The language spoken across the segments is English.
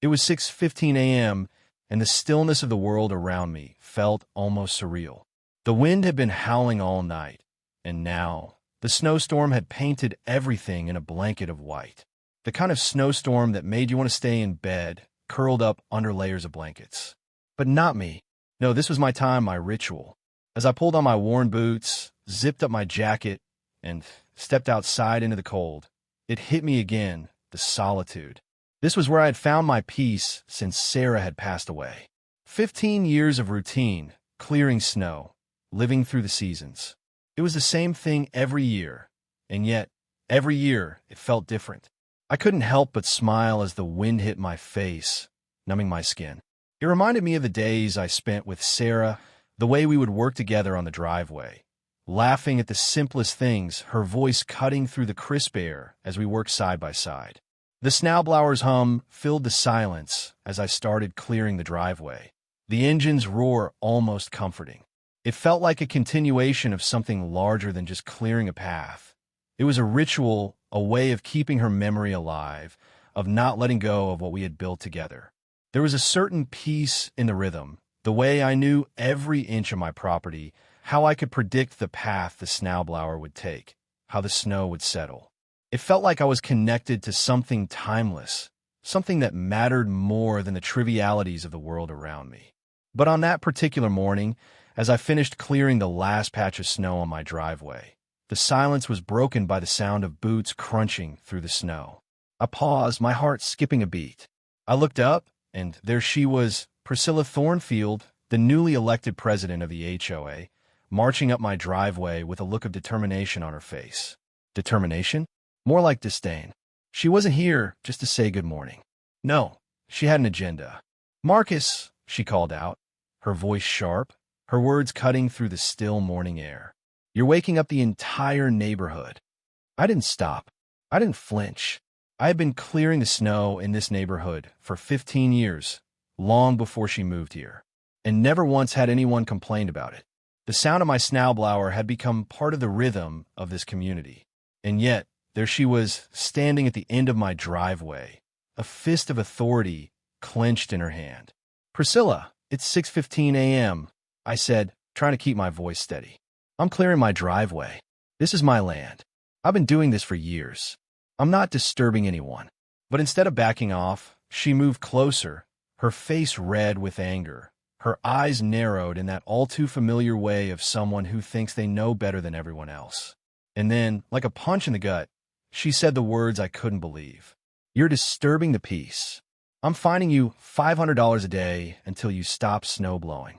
It was 6:15 a.m., and the stillness of the world around me felt almost surreal. The wind had been howling all night, and now the snowstorm had painted everything in a blanket of white. The kind of snowstorm that made you want to stay in bed, curled up under layers of blankets. But not me. No, this was my time, my ritual. As I pulled on my worn boots, zipped up my jacket, and stepped outside into the cold, it hit me again, the solitude. This was where I had found my peace since Sarah had passed away. 15 years of routine, clearing snow, living through the seasons. It was the same thing every year, and yet, every year, it felt different. I couldn't help but smile as the wind hit my face, numbing my skin. It reminded me of the days I spent with Sarah, the way we would work together on the driveway, laughing at the simplest things, her voice cutting through the crisp air as we worked side by side. The Snowblower's hum filled the silence as I started clearing the driveway, the engine's roar almost comforting. It felt like a continuation of something larger than just clearing a path. It was a ritual, a way of keeping her memory alive, of not letting go of what we had built together. There was a certain peace in the rhythm, the way I knew every inch of my property, how I could predict the path the Snowblower would take, how the snow would settle. It felt like I was connected to something timeless, something that mattered more than the trivialities of the world around me. But on that particular morning, as I finished clearing the last patch of snow on my driveway, the silence was broken by the sound of boots crunching through the snow. I paused, my heart skipping a beat. I looked up, and there she was, Priscilla Thornfield, the newly elected president of the HOA, marching up my driveway with a look of determination on her face. Determination? More like disdain. She wasn't here just to say good morning. No, she had an agenda. "Marcus," she called out, her voice sharp, her words cutting through the still morning air. "You're waking up the entire neighborhood." I didn't stop. I didn't flinch. I had been clearing the snow in this neighborhood for 15 years, long before she moved here, and never once had anyone complained about it. The sound of my Snowblower had become part of the rhythm of this community, and yet, there she was, standing at the end of my driveway, a fist of authority clenched in her hand. "Priscilla, it's 6:15 a.m., I said, trying to keep my voice steady. "I'm clearing my driveway. This is my land. I've been doing this for years. I'm not disturbing anyone." But instead of backing off, she moved closer, her face red with anger, her eyes narrowed in that all-too-familiar way of someone who thinks they know better than everyone else. And then, like a punch in the gut, she said the words I couldn't believe. "You're disturbing the peace. I'm fining you $500 a day until you stop snowblowing."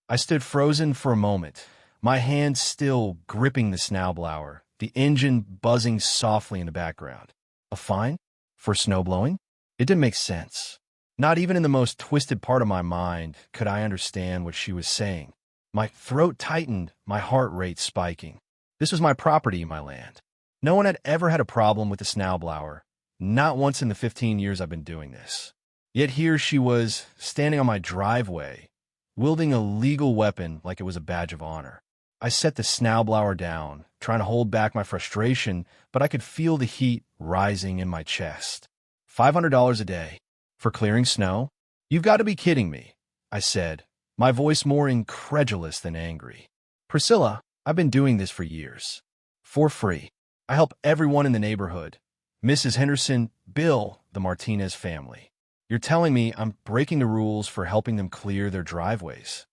I stood frozen for a moment, my hand still gripping the Snowblower, the engine buzzing softly in the background. A fine? For snowblowing? It didn't make sense. Not even in the most twisted part of my mind could I understand what she was saying. My throat tightened, my heart rate spiking. This was my property, my land. No one had ever had a problem with the Snowblower, not once in the 15 years I've been doing this. Yet here she was, standing on my driveway, wielding a legal weapon like it was a badge of honor. I set the Snowblower down, trying to hold back my frustration, but I could feel the heat rising in my chest. $500 a day. For clearing snow? You've got to be kidding me, I said, my voice more incredulous than angry. "Priscilla, I've been doing this for years. For free. I help everyone in the neighborhood. Mrs. Henderson, Bill, the Martinez family. You're telling me I'm breaking the rules for helping them clear their driveways."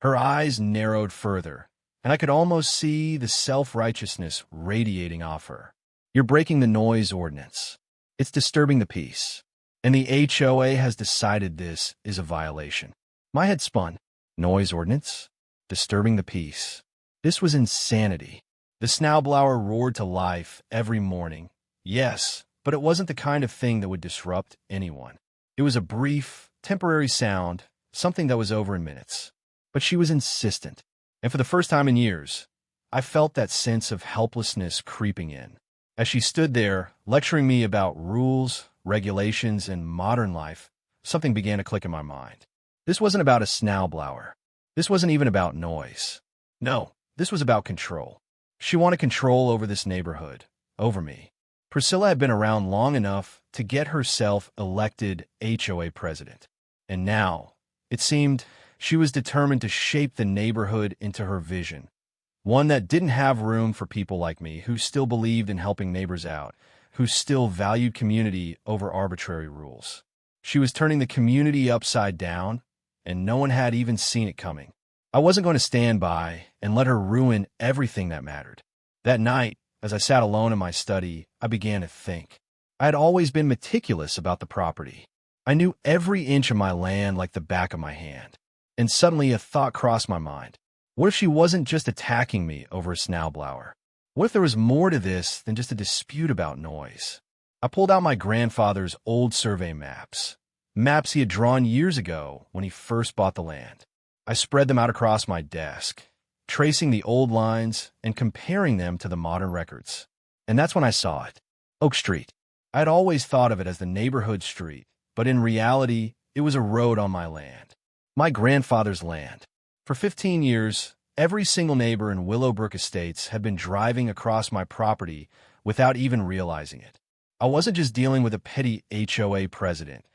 Her eyes narrowed further, and I could almost see the self-righteousness radiating off her. "You're breaking the noise ordinance. It's disturbing the peace. And the HOA has decided this is a violation." My head spun. Noise ordinance? Disturbing the peace. This was insanity. The Snowblower roared to life every morning. Yes, but it wasn't the kind of thing that would disrupt anyone. It was a brief, temporary sound, something that was over in minutes. But she was insistent. And for the first time in years, I felt that sense of helplessness creeping in. As she stood there, lecturing me about rules, regulations, and modern life, something began to click in my mind. This wasn't about a Snowblower. This wasn't even about noise. No, this was about control. She wanted control over this neighborhood, over me. Priscilla had been around long enough to get herself elected HOA president. And now, it seemed, she was determined to shape the neighborhood into her vision. One that didn't have room for people like me, who still believed in helping neighbors out, who still valued community over arbitrary rules. She was turning the community upside down, and no one had even seen it coming. I wasn't going to stand by and let her ruin everything that mattered. That night, as I sat alone in my study, I began to think. I had always been meticulous about the property. I knew every inch of my land like the back of my hand. And suddenly a thought crossed my mind. What if she wasn't just attacking me over a Snowblower? What if there was more to this than just a dispute about noise? I pulled out my grandfather's old survey maps he had drawn years ago when he first bought the land. I spread them out across my desk, tracing the old lines and comparing them to the modern records. And that's when I saw it. Oak Street. I had always thought of it as the neighborhood street, but in reality, it was a road on my land. My grandfather's land. For 15 years, every single neighbor in Willowbrook Estates had been driving across my property without even realizing it. I wasn't just dealing with a petty HOA president.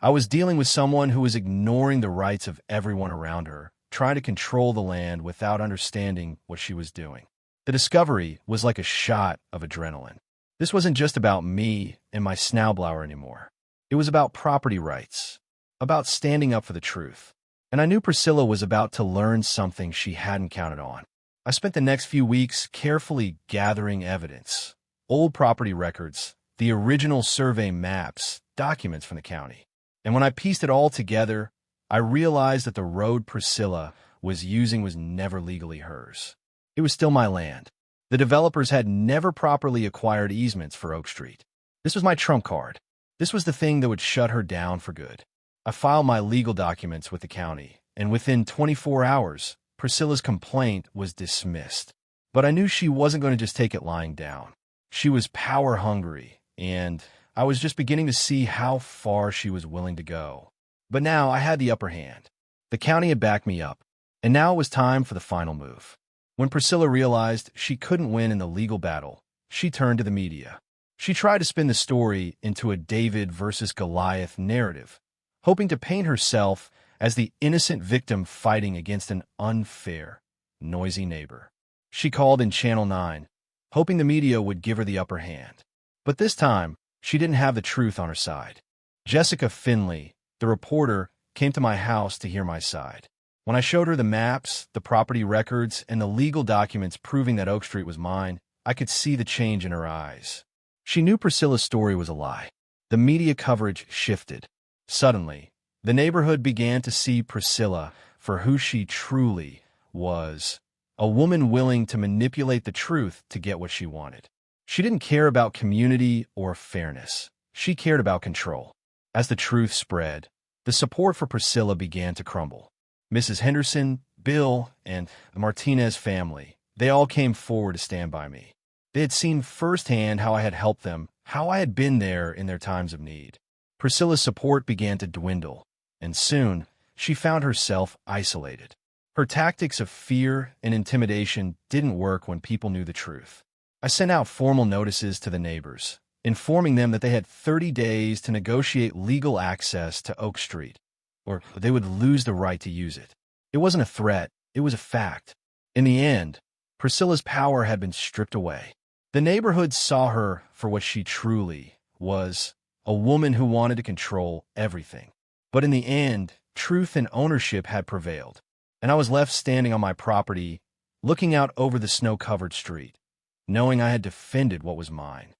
I was dealing with someone who was ignoring the rights of everyone around her, trying to control the land without understanding what she was doing. The discovery was like a shot of adrenaline. This wasn't just about me and my Snowblower anymore. It was about property rights, about standing up for the truth. And I knew Priscilla was about to learn something she hadn't counted on. I spent the next few weeks carefully gathering evidence, old property records, the original survey maps, documents from the county. And when I pieced it all together, I realized that the road Priscilla was using was never legally hers. It was still my land. The developers had never properly acquired easements for Oak Street. This was my trump card. This was the thing that would shut her down for good. I filed my legal documents with the county, and within 24 hours, Priscilla's complaint was dismissed. But I knew she wasn't going to just take it lying down. She was power-hungry, and I was just beginning to see how far she was willing to go. But now I had the upper hand. The county had backed me up, and now it was time for the final move. When Priscilla realized she couldn't win in the legal battle, she turned to the media. She tried to spin the story into a David versus Goliath narrative, hoping to paint herself as the innocent victim fighting against an unfair, noisy neighbor. She called in Channel 9, hoping the media would give her the upper hand. But this time, she didn't have the truth on her side. Jessica Finley, the reporter, came to my house to hear my side. When I showed her the maps, the property records, and the legal documents proving that Oak Street was mine, I could see the change in her eyes. She knew Priscilla's story was a lie. The media coverage shifted. Suddenly, the neighborhood began to see Priscilla for who she truly was, a woman willing to manipulate the truth to get what she wanted. She didn't care about community or fairness. She cared about control. As the truth spread, the support for Priscilla began to crumble. Mrs. Henderson, Bill, and the Martinez family, they all came forward to stand by me. They had seen firsthand how I had helped them, how I had been there in their times of need. Priscilla's support began to dwindle, and soon she found herself isolated. Her tactics of fear and intimidation didn't work when people knew the truth. I sent out formal notices to the neighbors, informing them that they had 30 days to negotiate legal access to Oak Street, or they would lose the right to use it. It wasn't a threat, it was a fact. In the end, Priscilla's power had been stripped away. The neighborhood saw her for what she truly was, a woman who wanted to control everything. But in the end, truth and ownership had prevailed, and I was left standing on my property, looking out over the snow-covered street, knowing I had defended what was mine.